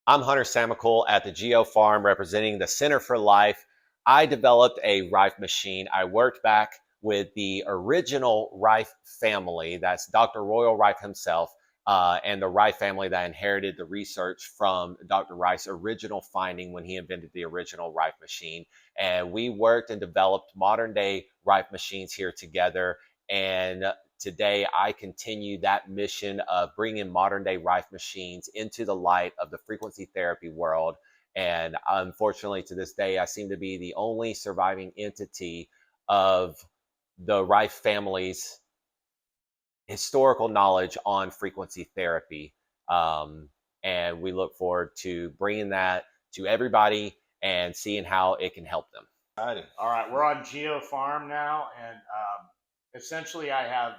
I'm Hunter Samacool at the GioFarm representing the Center for Life. I developed a Rife machine. I worked back with the original Rife family. That's Dr. Royal Rife himself and the Rife family that inherited the research from Dr. Rife's original finding when he invented the original Rife machine. And we worked and developed modern day Rife machines here together. And today, I continue that mission of bringing modern day Rife machines into the light of the frequency therapy world. And unfortunately, to this day, I seem to be the only surviving entity of the Rife family's historical knowledge on frequency therapy. And we look forward to bringing that to everybody and seeing how it can help them. All right, we're on GioFarm now, and essentially I have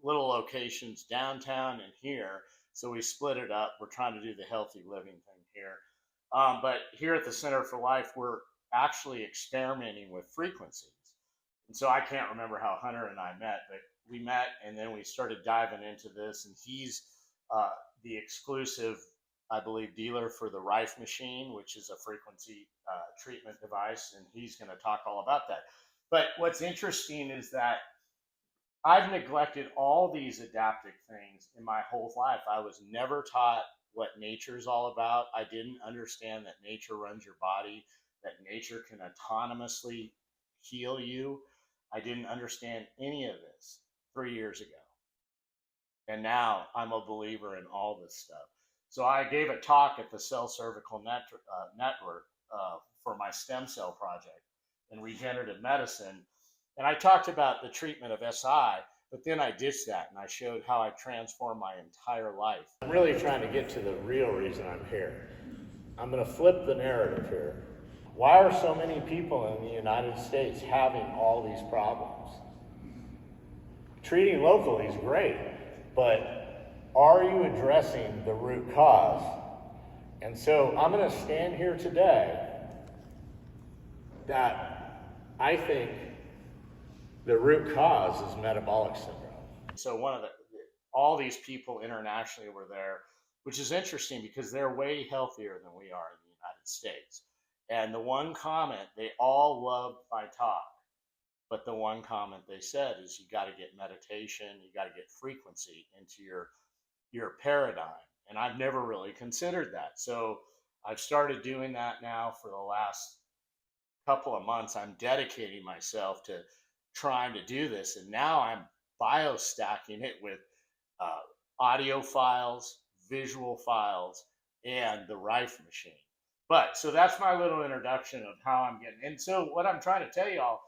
little locations downtown and here, so we split it up. We're trying to do the healthy living thing here. But here at the Center for Life, we're actually experimenting with frequencies. And so I can't remember how Hunter and I met, but we met and then we started diving into this, and he's the exclusive, I believe, dealer for the Rife machine, which is a frequency treatment device, and he's going to talk all about that. But what's interesting is that I've neglected all these adaptive things in my whole life. I was never taught what nature's all about. I didn't understand that nature runs your body, that nature can autonomously heal you. I didn't understand any of this 3 years ago. And now I'm a believer in all this stuff. So I gave a talk at the Cell Cervical Network for my stem cell project in regenerative medicine. And I talked about the treatment of SI, but then I ditched that and I showed how I transformed my entire life. I'm really trying to get to the real reason I'm here. I'm going to flip the narrative here. Why are so many people in the United States having all these problems? Treating locally is great, but are you addressing the root cause? And so I'm going to stand here today that I think the root cause is metabolic syndrome. So all these people internationally were there, which is interesting because they're way healthier than we are in the United States. And the one comment, they all loved my talk, but the one comment they said is you got to get meditation, you got to get frequency into your paradigm. And I've never really considered that. So I've started doing that now for the last couple of months. I'm dedicating myself to trying to do this, and now I'm biostacking it with audio files, visual files, and the Rife machine. But so that's my little introduction of how I'm getting. And so what I'm trying to tell y'all,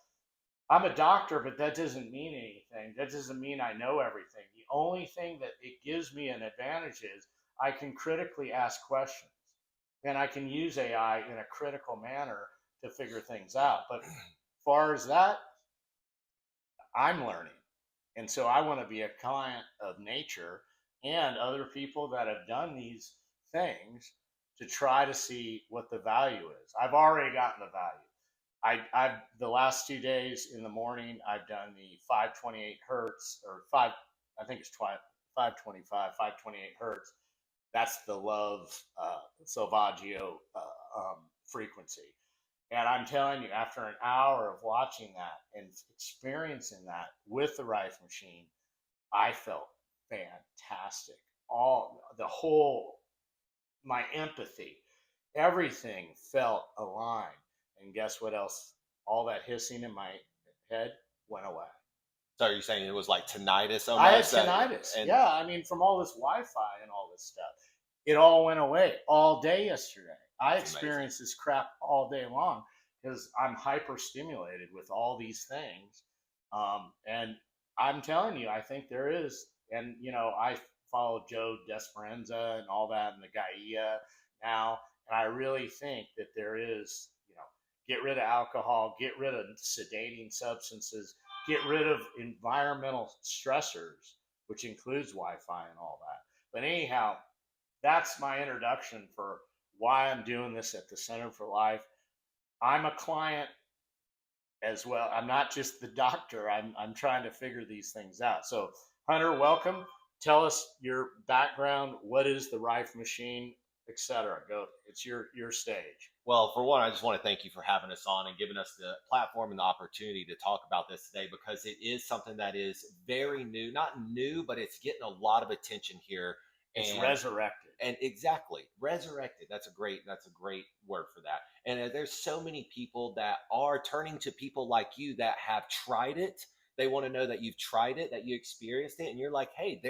I'm a doctor, but that doesn't mean anything. That doesn't mean I know everything. The only thing that it gives me an advantage is I can critically ask questions, and I can use AI in a critical manner to figure things out. But as far as that, I'm learning. And so I want to be a client of nature and other people that have done these things to try to see what the value is. I've already gotten the value. I've the last 2 days in the morning, I've done the 528 hertz or I think it's 525, 528 hertz. That's the love Salvaggio frequency. And I'm telling you, after an hour of watching that and experiencing that with the Rife machine, I felt fantastic. My empathy, everything felt aligned. And guess what else? All that hissing in my head went away. So are you saying it was like tinnitus? I had tinnitus. Yeah, I mean, from all this Wi-Fi and all this stuff, it all went away all day yesterday. I experienced this crap all day long because I'm hyper stimulated with all these things. And I'm telling you, I think there is, and I follow Joe Desperanza and all that and the Gaia now. And I really think that there is, get rid of alcohol, get rid of sedating substances, get rid of environmental stressors, which includes Wi-Fi and all that. But anyhow, that's my introduction for why I'm doing this at the Center for Life. I'm a client as well. I'm not just the doctor. I'm trying to figure these things out. So Hunter, welcome. Tell us your background. What is the Rife machine? etc. Go, it's your stage. Well, for one, I just want to thank you for having us on and giving us the platform and the opportunity to talk about this today, because it is something that is very new, not new, but it's getting a lot of attention here. It's And resurrected. exactly, resurrected. That's a great word for that. And there's so many people that are turning to people like you that have tried it. They want to know that you've tried it, that you experienced it, and you're like, hey,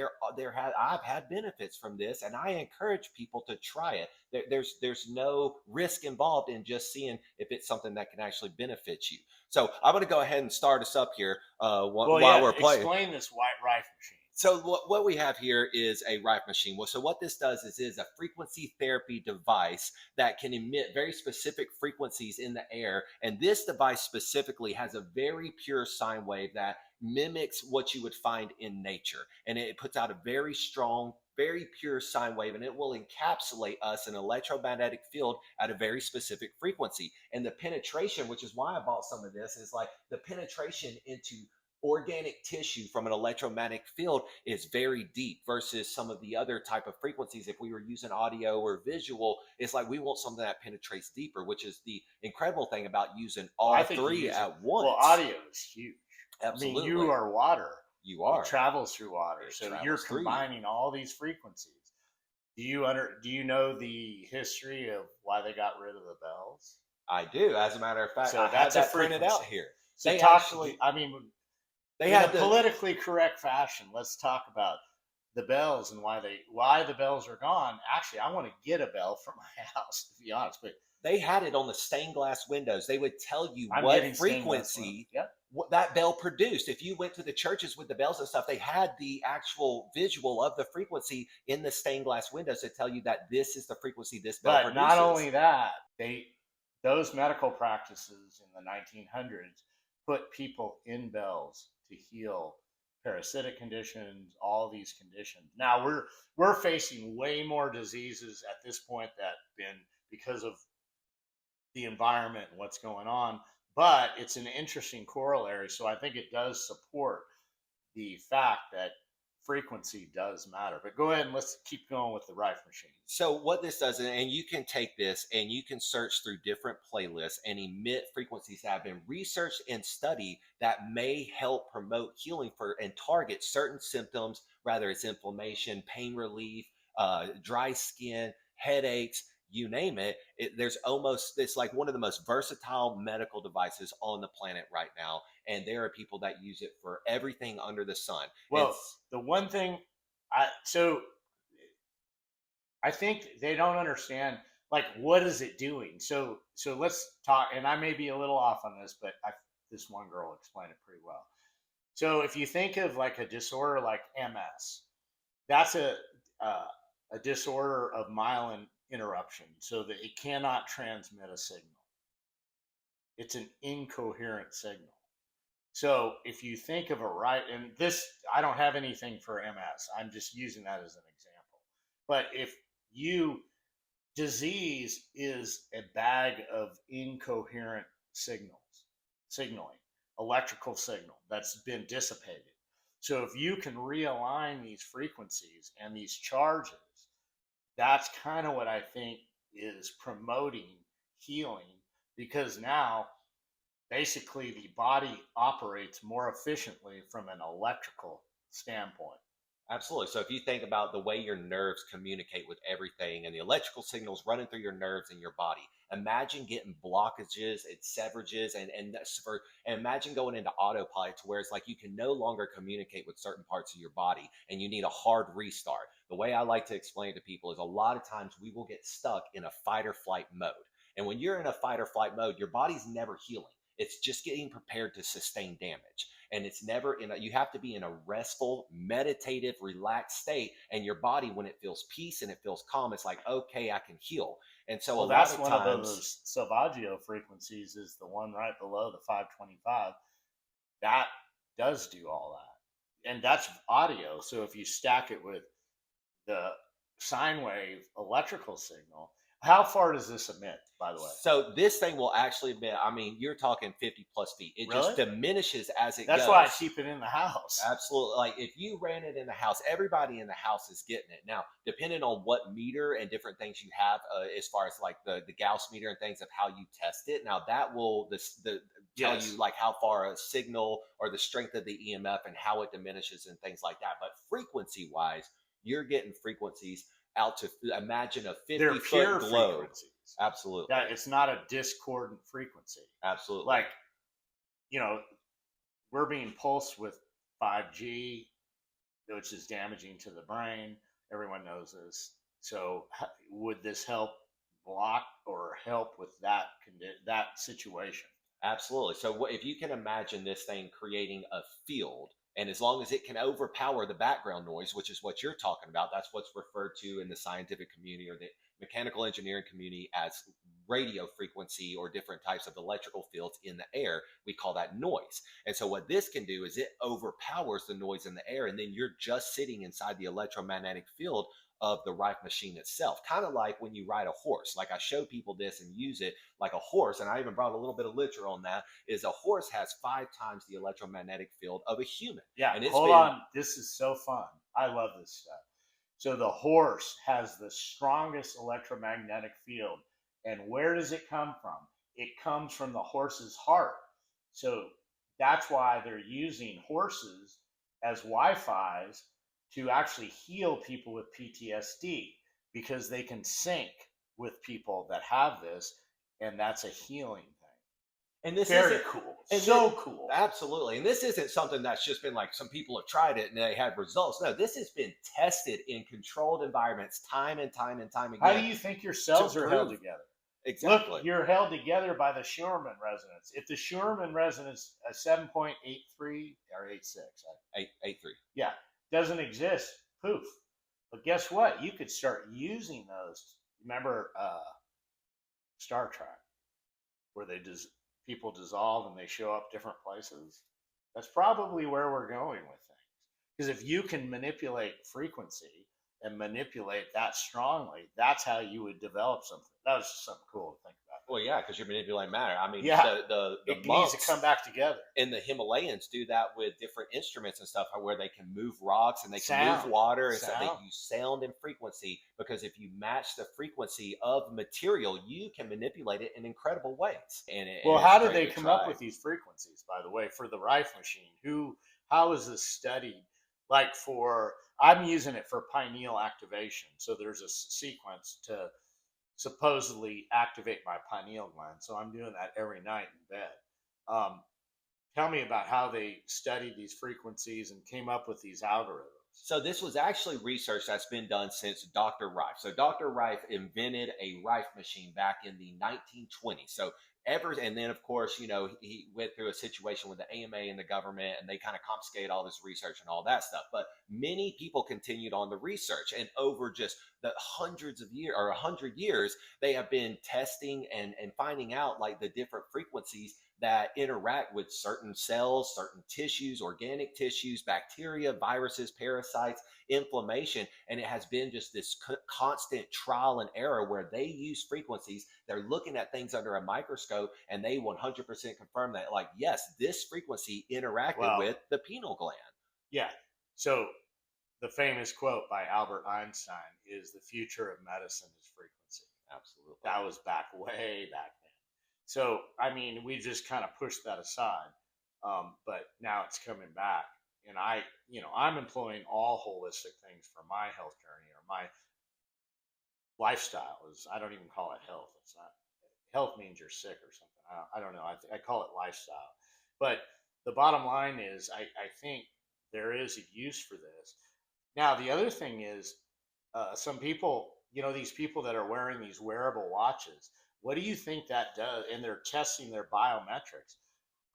I've had benefits from this, and I encourage people to try it. There's no risk involved in just seeing if it's something that can actually benefit you. So I'm going to go ahead and start us up here Well, while yeah, we're playing. explain this white Rife machine. So what we have here is a Rife machine. Well, so what this does is a frequency therapy device that can emit very specific frequencies in the air. And this device specifically has a very pure sine wave that mimics what you would find in nature. And it puts out a very strong, very pure sine wave, and it will encapsulate us in an electromagnetic field at a very specific frequency. And the penetration, which is why I bought some of this, is like the penetration into organic tissue from an electromagnetic field is very deep versus some of the other type of frequencies. If we were using audio or visual, it's like we want something that penetrates deeper, which is the incredible thing about using all three at once. Well, audio is huge. Absolutely. I mean, you are water. You are. It travels through water. So you're combining all these frequencies. Do you know the history of why they got rid of the bells? I do. As a matter of fact, so I that's have that printed out here. So I mean, they in a politically correct fashion, let's talk about the bells and why the bells are gone. Actually, I want to get a bell for my house, to be honest. But they had it on the stained glass windows. They would tell you what frequency what that bell produced. If you went to the churches with the bells and stuff, they had the actual visual of the frequency in the stained glass windows to tell you that this is the frequency this bell produces. But not only that, those medical practices in the 1900s put people in bells to heal parasitic conditions, all these conditions. Now we're facing way more diseases at this point that been because of the environment and what's going on, but it's an interesting corollary. So I think it does support the fact that frequency does matter. But go ahead and let's keep going with the Rife machine. So what this does, and you can take this and you can search through different playlists and emit frequencies that have been researched and studied that may help promote healing for and target certain symptoms, whether it's inflammation, pain relief, dry skin, headaches, you name it. It's like one of the most versatile medical devices on the planet right now. And there are people that use it for everything under the sun. Well, the one thing I think they don't understand, like, what is it doing? So let's talk, and I may be a little off on this, but this one girl explained it pretty well. So if you think of like a disorder like MS, that's a disorder of myelin interruption, so that it cannot transmit a signal. It's an incoherent signal. So if you think of and this, I don't have anything for MS, I'm just using that as an example. But if disease is a bag of incoherent signaling, electrical signal that's been dissipated. So if you can realign these frequencies and these charges, that's kind of what I think is promoting healing, because now basically the body operates more efficiently from an electrical standpoint. Absolutely. So if you think about the way your nerves communicate with everything and the electrical signals running through your nerves in your body, imagine getting blockages and severages and imagine going into autopilot to where it's like you can no longer communicate with certain parts of your body and you need a hard restart. The way I like to explain it to people is a lot of times we will get stuck in a fight or flight mode. And when you're in a fight or flight mode, your body's never healing. It's just getting prepared to sustain damage. And it's never you have to be in a restful, meditative, relaxed state. And your body, when it feels peace and it feels calm, it's like, okay, I can heal. And so that's one of those Salvaggio frequencies, is the one right below the 525. That does do all that. And that's audio. So if you stack it with the sine wave electrical signal, How far does this emit, by the way? So this thing will actually emit, I mean, you're talking 50+ feet. It Really? just diminishes as it That's goes. why I keep it in the house. Absolutely. Like if you ran it in the house, everybody in the house is getting it. Now, depending on what meter and different things you have, as far as like the Gauss meter and things of how you test it. Now that will tell Yes. you like how far a signal or the strength of the EMF and how it diminishes and things like that. But frequency wise, you're getting frequencies out to, imagine a 50 They're pure foot globe. frequencies. Absolutely. That it's not a discordant frequency. Absolutely. Like, you know, we're being pulsed with 5G, which is damaging to the brain. Everyone knows this. So, would this help block or help with that situation? Absolutely. So if you can imagine this thing creating a field, and as long as it can overpower the background noise, which is what you're talking about, that's what's referred to in the scientific community or the mechanical engineering community as radio frequency or different types of electrical fields in the air. We call that noise. And so what this can do is it overpowers the noise in the air, and then you're just sitting inside the electromagnetic field of the Rife machine itself. Kind of like when you ride a horse. Like I show people this and use it like a horse, and I even brought a little bit of literature on that, is a horse has 5 times the electromagnetic field of a human. Yeah, and hold on. This is so fun. I love this stuff. So the horse has the strongest electromagnetic field. And where does it come from? It comes from the horse's heart. So that's why they're using horses as Wi-Fi's to actually heal people with PTSD, because they can sync with people that have this, and that's a healing thing. And this Very isn't cool. and So thi- cool. Absolutely. And this isn't something that's just been like some people have tried it and they had results. No, this has been tested in controlled environments time and time and time again. How do you think your cells are held together? Exactly. Look, you're held together by the Schurman resonance. If the Schurman resonance 7.83 or 86, 8.3. yeah, doesn't exist, poof. But guess what? You could start using those. Remember Star Trek, where people dissolve and they show up different places? That's probably where we're going with things. Because if you can manipulate frequency and manipulate that strongly, that's how you would develop something. That was just something cool to think about. Well, yeah, because you're manipulating matter. I mean, Yeah, the it needs monks to come back together. in the Himalayas do that with different instruments and stuff, where they can move rocks and they can Sound. move water, and so Sound. they use sound and frequency. Because if you match the frequency of material, you can manipulate it in incredible ways. Well, how did they come up with these frequencies, by the way, for the Rife machine? How is this studied? Like I'm using it for pineal activation. So there's a sequence to supposedly activate my pineal gland. So I'm doing that every night in bed. Tell me about how they studied these frequencies and came up with these algorithms. So this was actually research that's been done since Dr. Rife. So Dr. Rife invented a Rife machine back in the 1920s. So and then of course, he went through a situation with the AMA and the government, and they kind of confiscated all this research and all that stuff. But many people continued on the research, and over just the hundreds of years or 100 years, they have been testing and finding out like the different frequencies that interact with certain cells, certain tissues, organic tissues, bacteria, viruses, parasites, inflammation. And it has been just this constant trial and error where they use frequencies. They're looking at things under a microscope, and they 100% confirm that, like, yes, this frequency interacted with the pineal gland. Yeah. So the famous quote by Albert Einstein is, "The future of medicine is frequency." Absolutely. That was way back then. So, I mean, we just kind of pushed that aside, but now it's coming back. And I'm employing all holistic things for my health journey, or my lifestyle. I don't even call it health. It's not, health means you're sick or something. I don't know. I call it lifestyle. But the bottom line is, I think there is a use for this. Now, the other thing is, some people, these people that are wearing these wearable watches, what do you think that does? And they're testing their biometrics.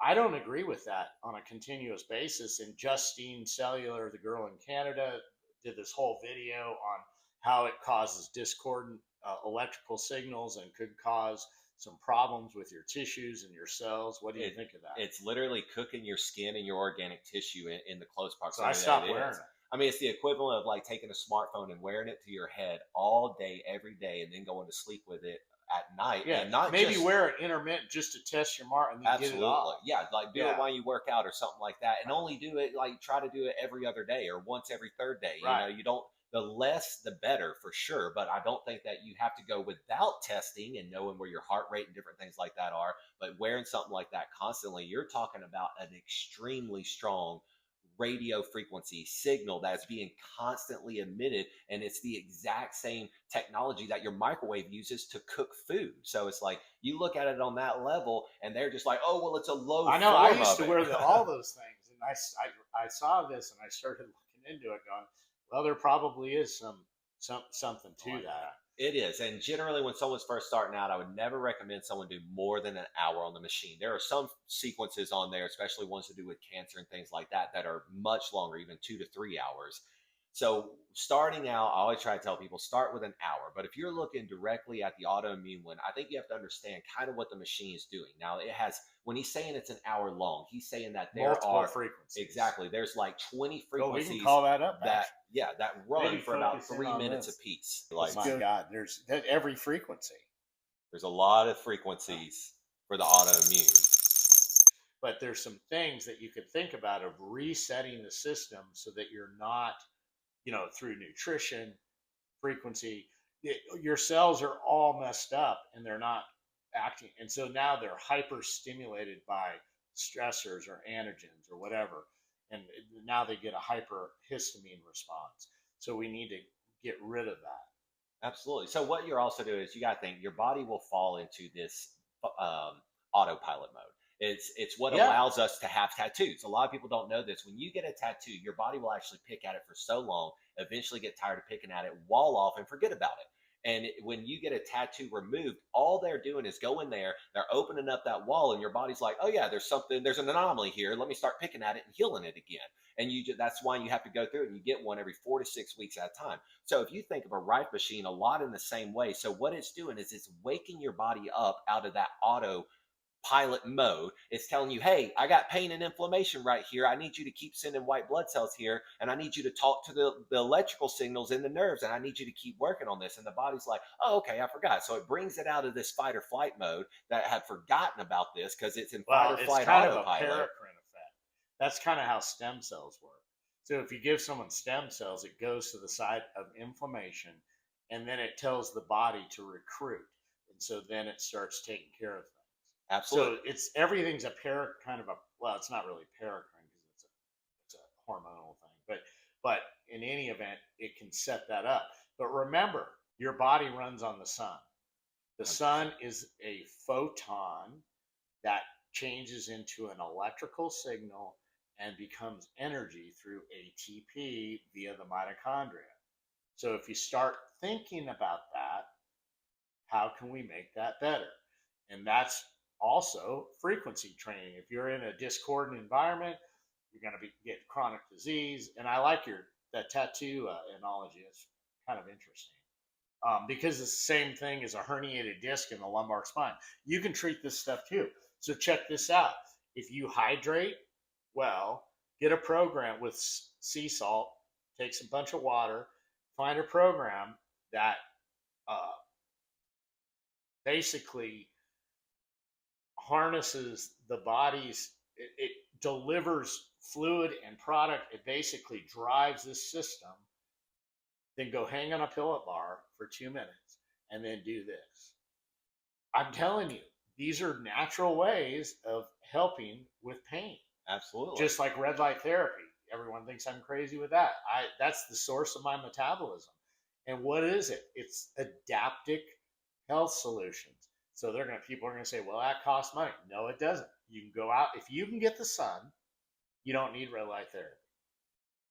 I don't agree with that on a continuous basis. And Justine Cellular, the girl in Canada, did this whole video on how it causes discordant electrical signals and could cause some problems with your tissues and your cells. What do you think of that? It's literally cooking your skin and your organic tissue in the close proximity. So I stopped wearing it. I mean, it's the equivalent of like taking a smartphone and wearing it to your head all day, every day, and then going to sleep with it at night. Yeah, And not maybe just wear it intermittent just to test your mark and then get it absolutely, off. yeah, like do it Yeah, while you work out or something like that, and right, only do it like try to do it every other day or once every third day. You right. know, you don't the less the better for sure, but I don't think that you have to go without testing and knowing where your heart rate and different things like that are. But wearing something like that constantly, you're talking about an extremely strong radio frequency signal that's being constantly emitted, and it's the exact same technology that your microwave uses to cook food. So it's like you look at it on that level and they're just like, oh well, it's a low I know. I form used of to it. wear all those things, and I saw this and I started looking into it, going, well, there probably is something to Like that. that. It is. And generally, when someone's first starting out, I would never recommend someone do more than an hour on the machine. There are some sequences on there, especially ones to do with cancer and things like that, that are much longer, even 2 to 3 hours. So, starting out, I always try to tell people start with an hour. But if you're looking directly at the autoimmune one, I think you have to understand kind of what the machine is doing. Now, it has, when he's saying it's an hour long, he's saying that there Multiple are frequencies. exactly, there's like 20 Oh, we can frequencies call that up. that yeah that run Maybe for about focus in 3 on minutes this. a piece. Oh Like my God, there's that every frequency. there's a lot of frequencies for the autoimmune. But there's some things that you could think about of resetting the system so that you're not, through nutrition, frequency, your cells are all messed up and they're not acting. And so now they're hyper stimulated by stressors or antigens or whatever. And now they get a hyperhistamine response. So we need to get rid of that. Absolutely. So what you're also doing is you got to think your body will fall into this um, autopilot mode. It's what Yeah. allows us to have tattoos. A lot of people don't know this. When you get a tattoo, your body will actually pick at it for so long, eventually get tired of picking at it, wall off, and forget about it. And when you get a tattoo removed, all they're doing is go in there, they're opening up that wall, and your body's like, oh yeah, there's an anomaly here. Let me start picking at it and healing it again. And that's why you have to go through it, and you get one every 4 to 6 weeks at a time. So if you think of a Rife machine a lot in the same way, so what it's doing is it's waking your body up out of that auto pilot mode. It's telling you, hey, I got pain and inflammation right here. I need you to keep sending white blood cells here, and I need you to talk to the electrical signals in the nerves, and I need you to keep working on this. And the body's like, oh, okay, I forgot. So it brings it out of this fight or flight mode that had forgotten about this because it's in fight or flight It's kind autopilot. of a paracrine effect. That's kind of how stem cells work. So if you give someone stem cells, it goes to the site of inflammation, and then it tells the body to recruit. And so then it starts taking care of things. Absolutely. So everything's a kind of a, well, it's not really paracrine because it's a hormonal thing, but in any event, it can set that up. But remember, your body runs on the sun. The sun is a photon that changes into an electrical signal and becomes energy through ATP via the mitochondria. So if you start thinking about that, how can we make that better? And that's also frequency training. If you're in a discordant environment, you're going to get chronic disease. And I like that tattoo analogy. It's kind of interesting because it's the same thing as a herniated disc in the lumbar spine. You can treat this stuff too. So check this out. If you hydrate well, get a program with sea salt, takes a bunch of water, find a program that basically harnesses the body's, it delivers fluid and product. It basically drives this system. Then go hang on a pillow bar for 2 minutes and then do this. I'm telling you, these are natural ways of helping with pain. Absolutely. Just like red light therapy. Everyone thinks I'm crazy with that. That's the source of my metabolism. And what is it? It's adaptic health solutions. So people are gonna say, well, that costs money. No, it doesn't. You can go out, if you can get the sun, you don't need red light therapy.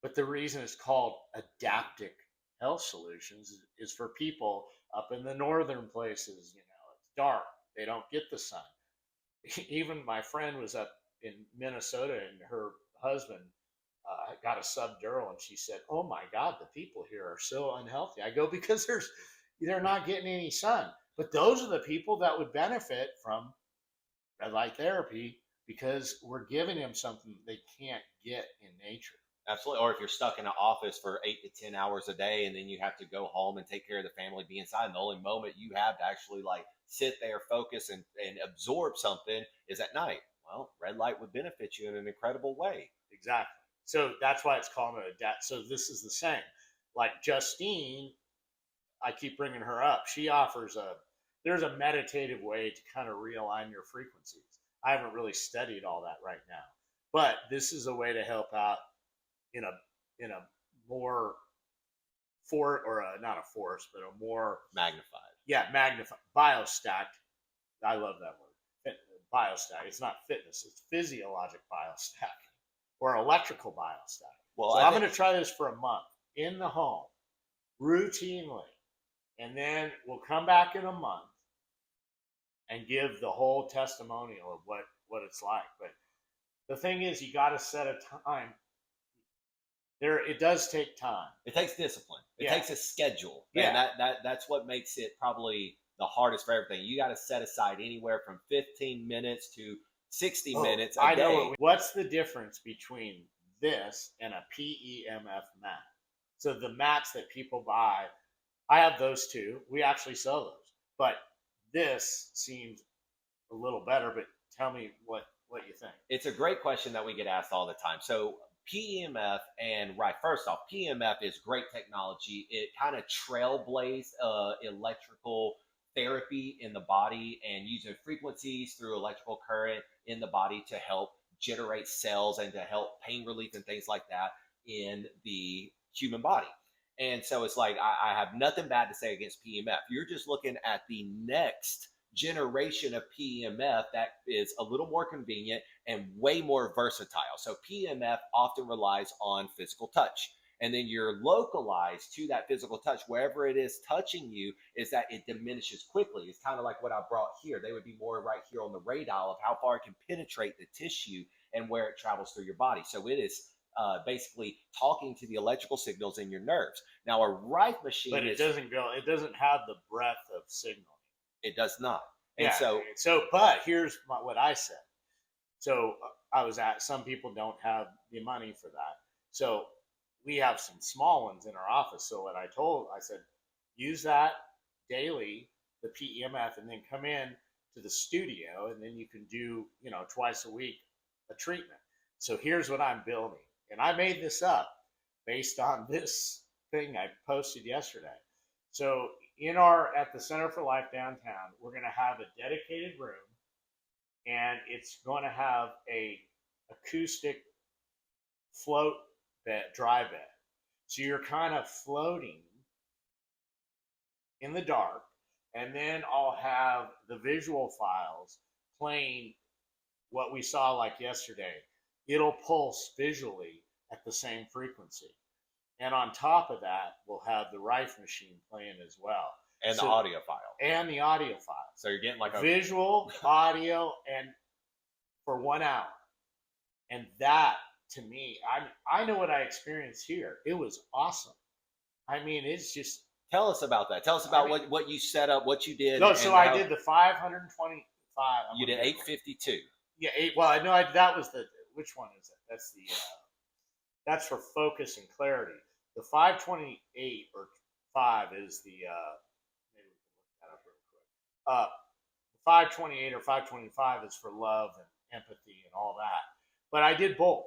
But the reason it's called adaptic health solutions is for people up in the northern places. It's dark, they don't get the sun. Even my friend was up in Minnesota, and her husband got a subdural, and she said, oh my God, the people here are so unhealthy. I go, because they're not getting any sun. But those are the people that would benefit from red light therapy, because we're giving them something they can't get in nature. Absolutely. Or if you're stuck in an office for 8 to 10 hours a day and then you have to go home and take care of the family, be inside, and the only moment you have to actually like sit there, focus, and absorb something is at night. Well, red light would benefit you in an incredible way. Exactly. So that's why it's called a adapt. So this is the same. Like Justine, I keep bringing her up. She offers there's a meditative way to kind of realign your frequencies. I haven't really studied all that right now, but this is a way to help out in a more not a force, but a more Magnified. magnified biostacked. I love that word. Biostack. It's not fitness. It's physiologic biostack or electrical biostack. Well, So I'm going to try this for a month in the home routinely, and then we'll come back in a month and give the whole testimonial of what it's like. But the thing is, you got to set a time. It does take time. It takes discipline. It Yeah. takes a schedule. Yeah. And that's what makes it probably the hardest for everything. You got to set aside anywhere from 15 minutes to 60 minutes a day. What's the difference between this and a PEMF mat? So the mats that people buy, I have those too. We actually sell those. But this seems a little better, but tell me what you think. It's a great question that we get asked all the time. So PEMF and Rife, first off, PEMF is great technology. It kind of trailblazed electrical therapy in the body and using frequencies through electrical current in the body to help generate cells and to help pain relief and things like that in the human body. And so it's like, I have nothing bad to say against PEMF. You're just looking at the next generation of PEMF that is a little more convenient and way more versatile. So PEMF often relies on physical touch. And then you're localized to that physical touch. Wherever it is touching you, is that it diminishes quickly. It's kind of like what I brought here. They would be more right here on the radar of how far it can penetrate the tissue and where it travels through your body. So it is basically talking to the electrical signals in your nerves. Now, a Rife machine, but it doesn't have the breadth of signal. It does not. And yeah. But here's what I said. So I was at, some people don't have the money for that. So we have some small ones in our office. So what I said, use that daily, the PEMF, and then come in to the studio, and then you can do, twice a week, a treatment. So here's what I'm building. And I made this up based on this thing I posted yesterday. So at the Center for Life downtown, we're going to have a dedicated room, and it's going to have a acoustic float bed, dry bed. So you're kind of floating in the dark, and then I'll have the visual files playing what we saw like yesterday. It'll pulse visually at the same frequency. And on top of that, we'll have the Rife machine playing as well. And the audio file. And the audio file. So you're getting like a visual, audio, and for 1 hour. And that, to me, I know what I experienced here. It was awesome. I mean, it's just... Tell us about that. Tell us about what you set up, what you did. No, so I did the 525. You did 852. Yeah, I know that was which one is it? That's that's for focus and clarity. The 528 or 5 is the, maybe we can look that up real quick. 528 or 525 is for love and empathy and all that. But I did both.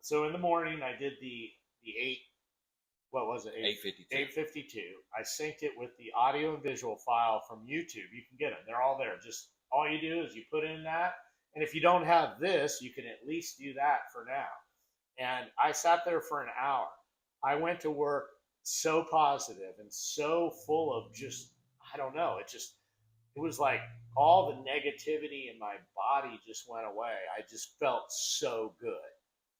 So in the morning I did the 852. I synced it with the audio and visual file from YouTube. You can get them. They're all there. Just all you do is you put in that. And if you don't have this, you can at least do that for now. And I sat there for an hour. I went to work so positive and so full of just, I don't know, it was like all the negativity in my body just went away. I just felt so good.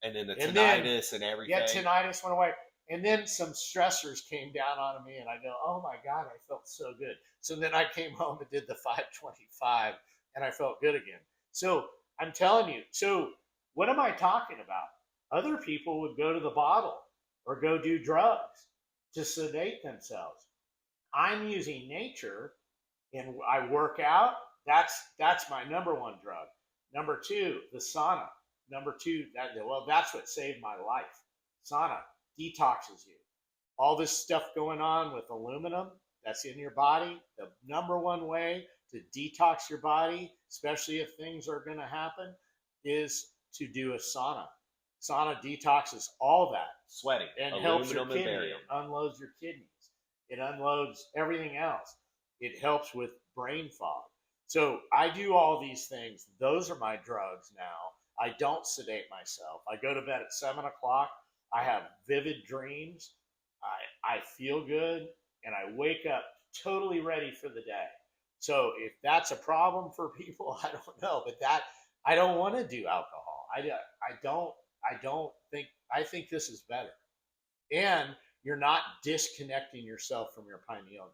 And then the tinnitus and everything. Yeah, tinnitus went away. And then some stressors came down on me, and I go, oh my God, I felt so good. So then I came home and did the 525, and I felt good again. So I'm telling you, so what am I talking about? Other people would go to the bottle or go do drugs to sedate themselves. I'm using nature, and I work out. That's my number one drug. Number two, the sauna. Number two, that's what saved my life. Sauna detoxes you. All this stuff going on with aluminum that's in your body, the number one way to detox your body, especially if things are going to happen, is to do a sauna. Sauna detoxes all that. Sweating, And helps your aluminum and kidney. barium. It unloads your kidneys. It unloads everything else. It helps with brain fog. So I do all these things. Those are my drugs now. I don't sedate myself. I go to bed at 7 o'clock. I have vivid dreams. I feel good, and I wake up totally ready for the day. So if that's a problem for people, I don't know. But that I don't want to do alcohol. I think this is better. And you're not disconnecting yourself from your pineal gland.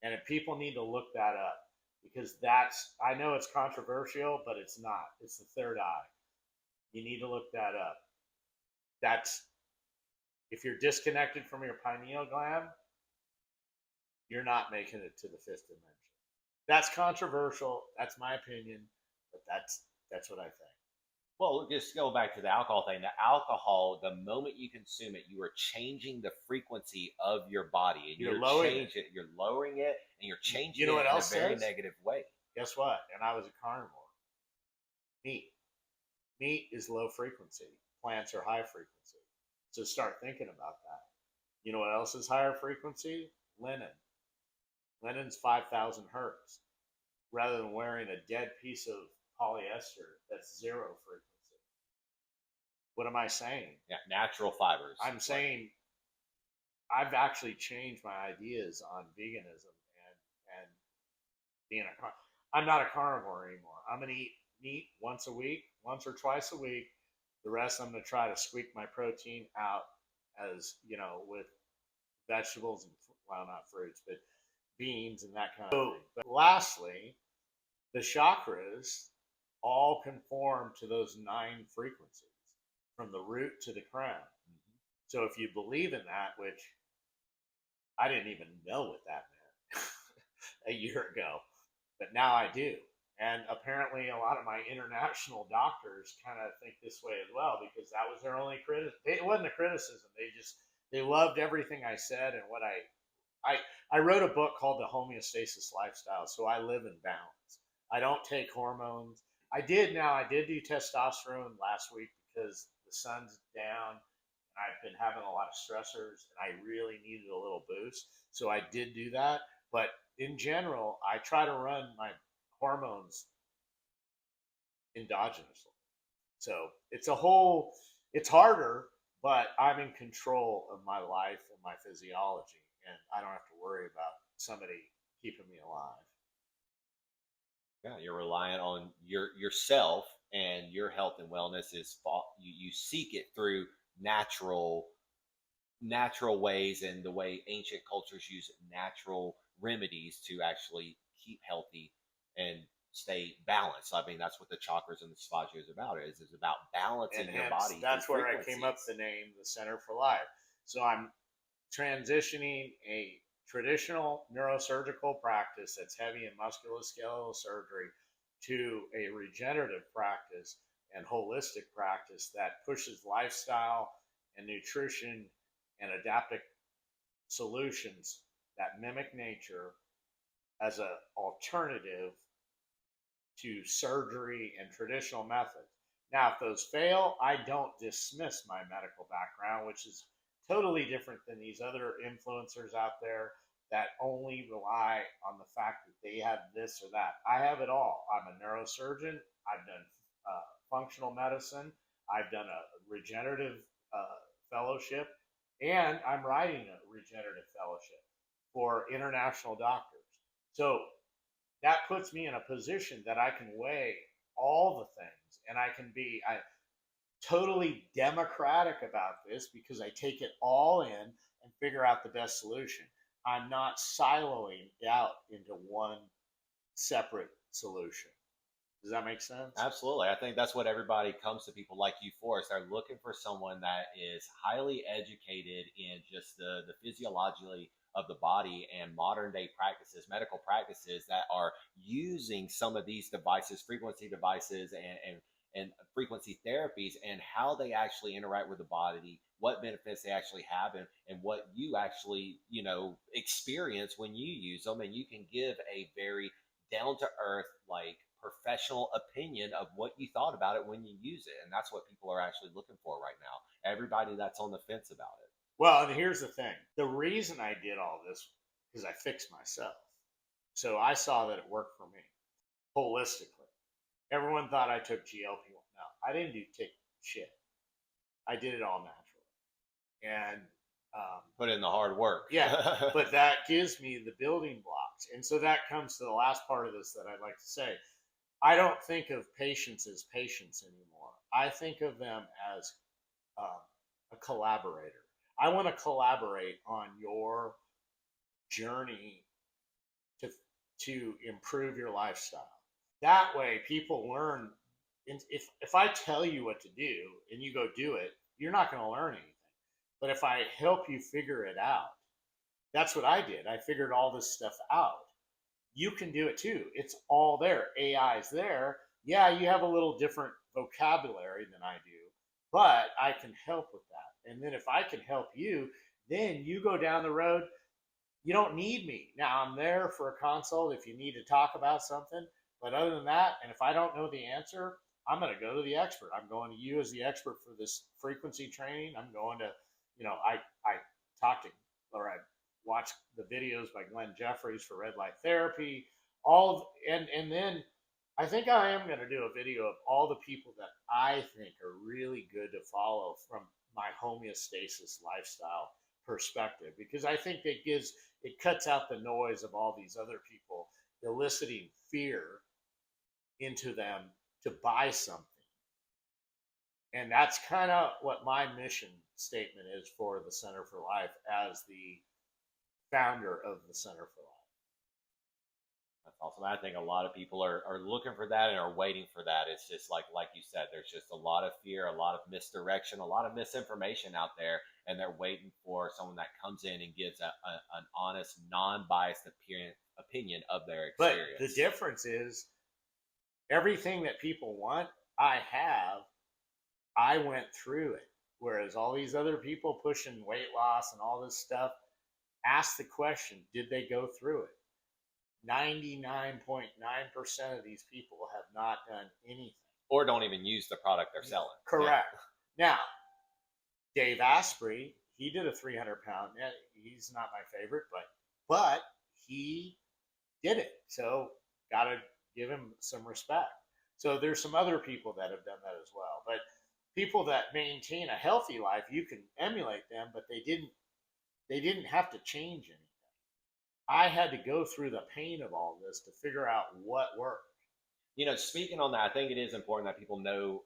And if people need to look that up, because I know it's controversial, but it's not. It's the third eye. You need to look that up. That's, if you're disconnected from your pineal gland, you're not making it to the fifth dimension. That's controversial. That's my opinion, but that's what I think. Well, just go back to the alcohol thing. The alcohol, the moment you consume it, you are changing the frequency of your body, and you're lowering it, and you're changing You know it what else in a very says? negative way. Guess what? And I was a carnivore. Meat is low frequency. Plants are high frequency. So start thinking about that. You know what else is higher frequency? Linen. Linen's 5,000 hertz. Rather than wearing a dead piece of polyester that's zero frequency. What am I saying? Yeah, natural fibers. I'm saying I've actually changed my ideas on veganism and being I'm not a carnivore anymore. I'm gonna eat meat once or twice a week. The rest I'm gonna try to squeak my protein out as with vegetables and not fruits, but beans and that kind of thing. But lastly, the chakras all conform to those 9 frequencies from the root to the crown. Mm-hmm. So if you believe in that, which I didn't even know what that meant a year ago, but now I do. And apparently a lot of my international doctors kind of think this way as well, because that was their only criticism. It wasn't a criticism. They loved everything I said and what I wrote a book called The Homeostasis Lifestyle. So I live in balance. I don't take hormones. I did do testosterone last week because the sun's down and I've been having a lot of stressors and I really needed a little boost. So I did do that. But in general, I try to run my hormones endogenously. So it's harder, but I'm in control of my life and my physiology, and I don't have to worry about somebody keeping me alive. Yeah, you're reliant on yourself, and your health and wellness is you seek it through natural ways, and the way ancient cultures use natural remedies to actually keep healthy and stay balanced. I mean, that's what the chakras and the svastika is about. It's about balancing your body. That's where I came up with the name, the Center for Life. So I'm transitioning a traditional neurosurgical practice that's heavy in musculoskeletal surgery to a regenerative practice and holistic practice that pushes lifestyle and nutrition and adaptive solutions that mimic nature as an alternative to surgery and traditional methods. Now, if those fail, I don't dismiss my medical background, which is totally different than these other influencers out there that only rely on the fact that they have this or that. I have it all. I'm a neurosurgeon. I've done functional medicine. I've done a regenerative fellowship, and I'm writing a regenerative fellowship for international doctors. So that puts me in a position that I can weigh all the things, and I can be totally democratic about this because I take it all in and figure out the best solution. I'm not siloing out into one separate solution. Does that make sense? Absolutely. I think that's what everybody comes to people like you for, is they're looking for someone that is highly educated in just the physiology of the body and modern day practices, medical practices that are using some of these devices, frequency devices, and frequency therapies and how they actually interact with the body, what benefits they actually have, and what you actually, experience when you use them. And you can give a very down to earth, like professional opinion of what you thought about it when you use it. And that's what people are actually looking for right now. Everybody that's on the fence about it. Well, and here's the thing. The reason I did all this is I fixed myself. So I saw that it worked for me holistically. Everyone thought I took GLP-1. No, I didn't take shit. I did it all naturally. And put in the hard work. Yeah, but that gives me the building blocks. And so that comes to the last part of this that I'd like to say. I don't think of patients as patients anymore. I think of them as a collaborator. I want to collaborate on your journey to improve your lifestyle. That way people learn. If I tell you what to do and you go do it, you're not going to learn anything. But if I help you figure it out, that's what I did. I figured all this stuff out. You can do it too. It's all there. AI's there. Yeah, you have a little different vocabulary than I do, but I can help with that. And then if I can help you, then you go down the road. You don't need me. Now, I'm there for a consult if you need to talk about something. But other than that, and if I don't know the answer, I'm going to go to the expert. I'm going to you as the expert for this frequency training. I'm going to, I talked to, or I watched the videos by Glenn Jeffries for red light therapy. And then I think I am going to do a video of all the people that I think are really good to follow from my homeostasis lifestyle perspective, because I think it cuts out the noise of all these other people eliciting fear into them to buy something. And that's kind of what my mission statement is for the Center for Life as the founder of the Center for Life. That's awesome. I think a lot of people are looking for that and are waiting for that. It's just like you said, there's just a lot of fear, a lot of misdirection, a lot of misinformation out there, and they're waiting for someone that comes in and gives an honest, non-biased opinion of their experience. But the difference is everything that people want, I went through it. Whereas all these other people pushing weight loss and all this stuff, ask the question, did they go through it? 99.9% of these people have not done anything. Or don't even use the product they're selling. Correct. Yeah. Now, Dave Asprey, he did a 300-pound. He's not my favorite, but he did it. So got to give him some respect. So there's some other people that have done that as well. But people that maintain a healthy life, you can emulate them, but they didn't have to change anything. I had to go through the pain of all this to figure out what worked. Speaking on that, I think it is important that people know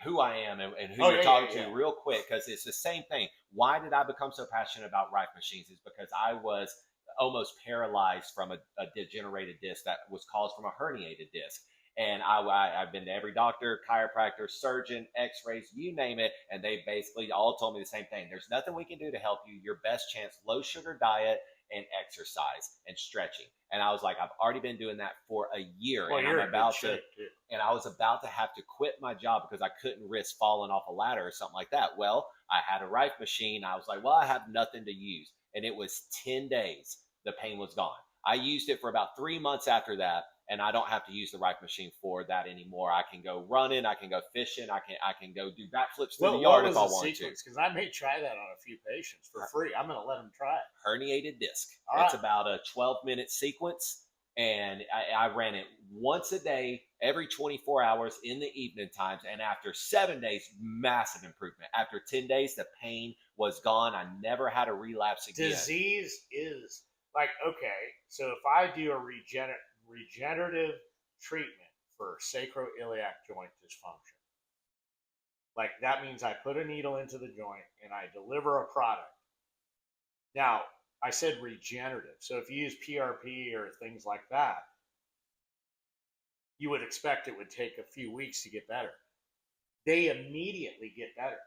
who I am and who you're talking to real quick, because it's the same thing. Why did I become so passionate about Rife machines? Is because I was almost paralyzed from a degenerated disc that was caused from a herniated disc. And I've been to every doctor, chiropractor, surgeon, x-rays, you name it. And they basically all told me the same thing. There's nothing we can do to help you. Your best chance, low sugar diet and exercise and stretching. And I was like, I've already been doing that for a year. Well, and I was about to have to quit my job because I couldn't risk falling off a ladder or something like that. Well, I had a Rife machine. I was like, well, I have nothing to use. And it was 10 days. The pain was gone. I used it for about 3 months after that. And I don't have to use the Rife machine for that anymore. I can go running, I can go fishing, I can go do backflips through the yard if I want to. Because I may try that on a few patients for free. I'm going to let them try it. Herniated disc. All it's right. about a 12-minute sequence, and I ran it once a day, every 24 hours in the evening times. And after 7 days, massive improvement. After 10 days, the pain was gone. I never had a relapse again. Disease is like, okay, so if I do a regenerative treatment for sacroiliac joint dysfunction, like that means I put a needle into the joint and I deliver a product. Now, I said regenerative. So if you use PRP or things like that, you would expect it would take a few weeks to get better. They immediately get better.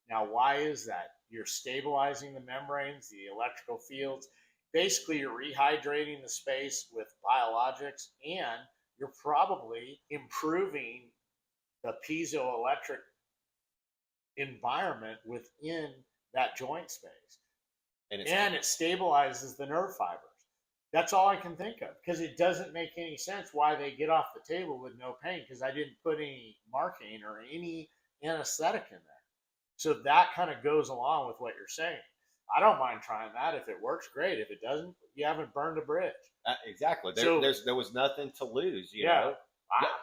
Now, why is that? You're stabilizing the membranes, the electrical fields. Basically, you're rehydrating the space with biologics, and you're probably improving the piezoelectric environment within that joint space. And it stabilizes the nerve fibers. That's all I can think of, because it doesn't make any sense why they get off the table with no pain, because I didn't put any Marcaine or any anesthetic in there. So that kind of goes along with what you're saying. I don't mind trying that. If it works, great. If it doesn't, you haven't burned a bridge. Exactly. There was nothing to lose. You Yeah. know.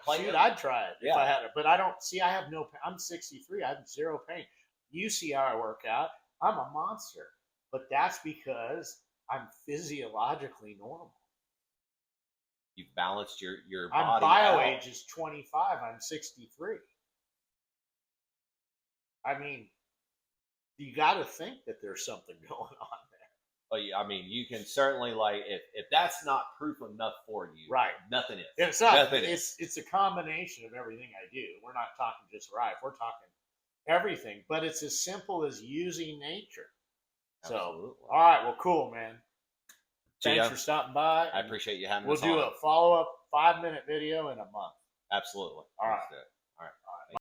I'd try it if I had it. But I don't see. I have no. I'm 63. I have zero pain. You see how I work out. I'm a monster. But that's because I'm physiologically normal. You've balanced your I'm body. Bio age is 25. I'm 63. I mean, you got to think that there's something going on there. Well, I mean, you can certainly, like, if that's not proof enough for you, right? Nothing is. It's not. Nothing it's a combination of everything I do. We're not talking just Rife. We're talking everything. But it's as simple as using nature. Absolutely. So, all right. Well, cool, man. Thanks for stopping by. I appreciate you having us on. We'll do a follow-up 5-minute video in a month. Absolutely. All right.